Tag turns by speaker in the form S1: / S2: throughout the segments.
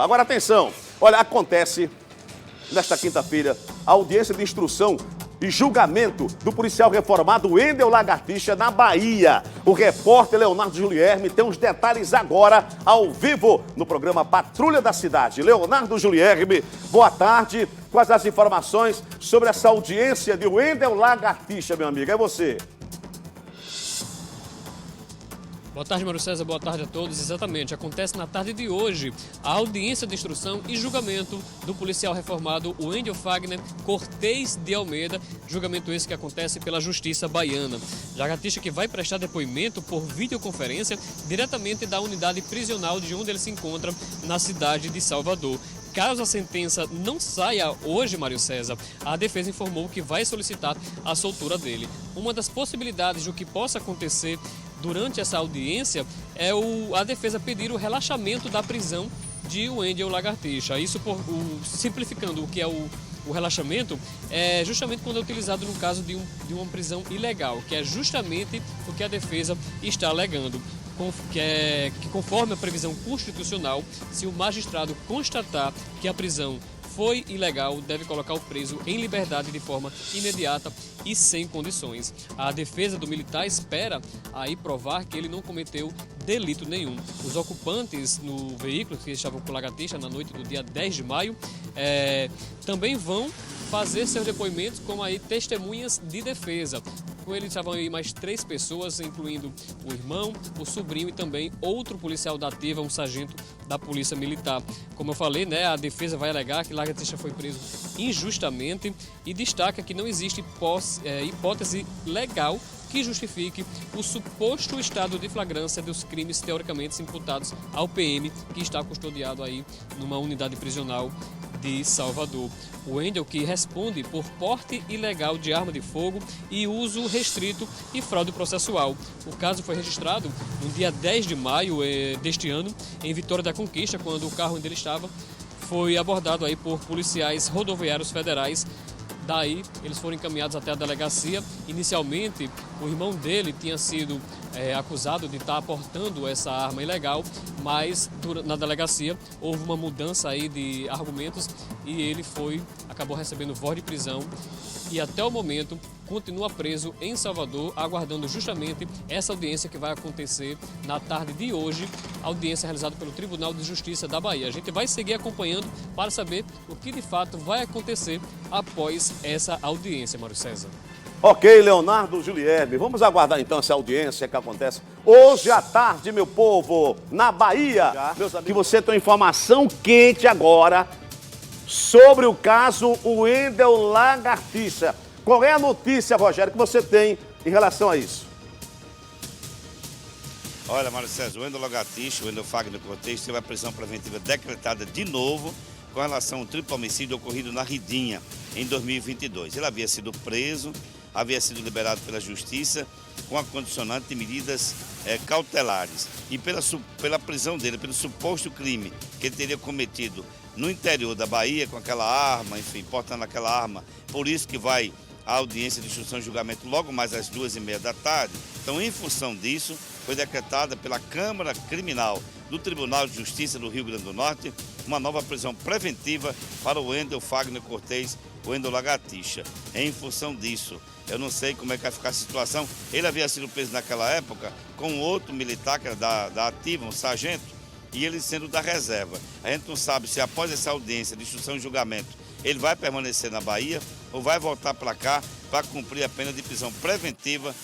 S1: Agora atenção, olha, acontece nesta quinta-feira a audiência de instrução e julgamento do policial reformado Wendel Lagartixa na Bahia. O repórter Leonardo Julierme tem os detalhes agora ao vivo no programa Patrulha da Cidade. Leonardo Julierme, boa tarde. Quais as informações sobre essa audiência de Wendel Lagartixa, meu amigo? É você.
S2: Boa tarde, Mário César. Boa tarde a todos. Exatamente, acontece na tarde de hoje a audiência de instrução e julgamento do policial reformado Wendel Fagner Cortez de Almeida, julgamento esse que acontece pela Justiça Baiana. Lagartixa que vai prestar depoimento por videoconferência diretamente da unidade prisional de onde ele se encontra na cidade de Salvador. Caso a sentença não saia hoje, Mário César, a defesa informou que vai solicitar a soltura dele. Uma das possibilidades do que possa acontecer durante essa audiência é a defesa pedir o relaxamento da prisão de Wendel Lagartixa. Isso simplificando o que é o relaxamento, é justamente quando é utilizado no caso de uma prisão ilegal, que é justamente o que a defesa está alegando. Que conforme a previsão constitucional, se o magistrado constatar que a prisão foi ilegal, deve colocar o preso em liberdade de forma imediata e sem condições. A defesa do militar espera aí provar que ele não cometeu delito nenhum. Os ocupantes no veículo que estavam com Lagartixa na noite do dia 10 de maio também vão fazer seus depoimentos como aí testemunhas de defesa. Com ele estavam aí mais 3 pessoas, incluindo o irmão, o sobrinho e também outro policial da ativa, um sargento da Polícia Militar. Como eu falei, a defesa vai alegar que Lagartixa foi preso injustamente e destaca que não existe hipótese legal que justifique o suposto estado de flagrância dos crimes teoricamente imputados ao PM, que está custodiado aí numa unidade prisional de Salvador. O Wendel, que responde por porte ilegal de arma de fogo e uso restrito e fraude processual. O caso foi registrado no dia 10 de maio deste ano, em Vitória da Conquista, quando o carro onde ele estava foi abordado aí por policiais rodoviários federais. Daí, eles foram encaminhados até a delegacia. Inicialmente, o irmão dele tinha sido acusado de estar aportando essa arma ilegal, mas na delegacia houve uma mudança aí de argumentos e ele acabou recebendo voz de prisão e até o momento continua preso em Salvador, aguardando justamente essa audiência que vai acontecer na tarde de hoje, audiência realizada pelo Tribunal de Justiça da Bahia. A gente vai seguir acompanhando para saber o que de fato vai acontecer após essa audiência, Mário César.
S1: Ok, Leonardo Julierme, vamos aguardar então essa audiência que acontece hoje à tarde, meu povo, na Bahia. Meus amigos, que você tem informação quente agora sobre o caso Wendel Lagartixa. Qual é a notícia, Rogério, que você tem em relação a isso?
S3: Olha, Mário César, o Wendel Lagartixa, o Wendel Fagner Cortez, teve a prisão preventiva decretada de novo com relação ao triplo homicídio ocorrido na Ridinha em 2022. Ele havia sido preso, havia sido liberado pela Justiça com a condicionante de medidas cautelares. E pela prisão dele, pelo suposto crime que ele teria cometido no interior da Bahia com aquela arma, enfim, portando aquela arma, por isso que vai a audiência de instrução e julgamento logo mais às 2h30 da tarde. Então, em função disso, foi decretada pela Câmara Criminal do Tribunal de Justiça do Rio Grande do Norte uma nova prisão preventiva para o Wendel Fagner Cortez, o Wendel Lagartixa. Em função disso, eu não sei como é que vai ficar a situação. Ele havia sido preso naquela época com outro militar, que era da ativa, um sargento, e ele sendo da reserva. A gente não sabe se após essa audiência de instrução e julgamento ele vai permanecer na Bahia ou vai voltar para cá para cumprir a pena de prisão preventiva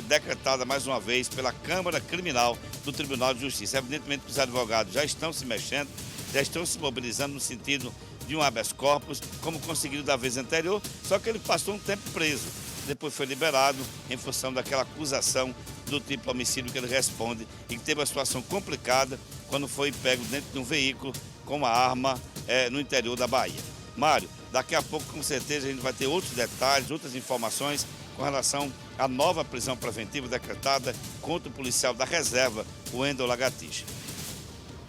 S3: decretada mais uma vez pela Câmara Criminal do Tribunal de Justiça. Evidentemente que os advogados já estão se mexendo, já estão se mobilizando no sentido de um habeas corpus, como conseguiram da vez anterior, só que ele passou um tempo preso. Depois foi liberado em função daquela acusação do triplo homicídio que ele responde e que teve uma situação complicada quando foi pego dentro de um veículo com uma arma no interior da Bahia. Mário, daqui a pouco com certeza a gente vai ter outros detalhes, outras informações com relação à nova prisão preventiva decretada contra o policial da reserva, o Wendel Lagartixa.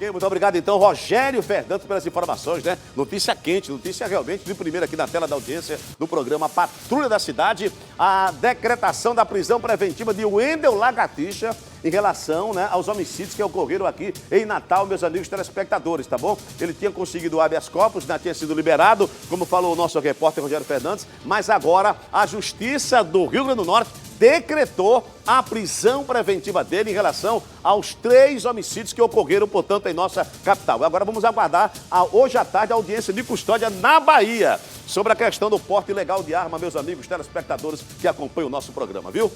S1: Ok, muito obrigado então, Rogério Fernandes, pelas informações, né? Notícia quente, notícia realmente de primeira aqui na tela da audiência do programa Patrulha da Cidade. A decretação da prisão preventiva de Wendel Lagartixa em relação, né, aos homicídios que ocorreram aqui em Natal, meus amigos telespectadores, tá bom? Ele tinha conseguido o habeas corpus, né, tinha sido liberado, como falou o nosso repórter Rogério Fernandes, mas agora a Justiça do Rio Grande do Norte decretou a prisão preventiva dele em relação aos 3 homicídios que ocorreram, portanto, em nossa capital. Agora vamos aguardar hoje à tarde a audiência de custódia na Bahia sobre a questão do porte ilegal de arma, meus amigos telespectadores que acompanham o nosso programa, viu?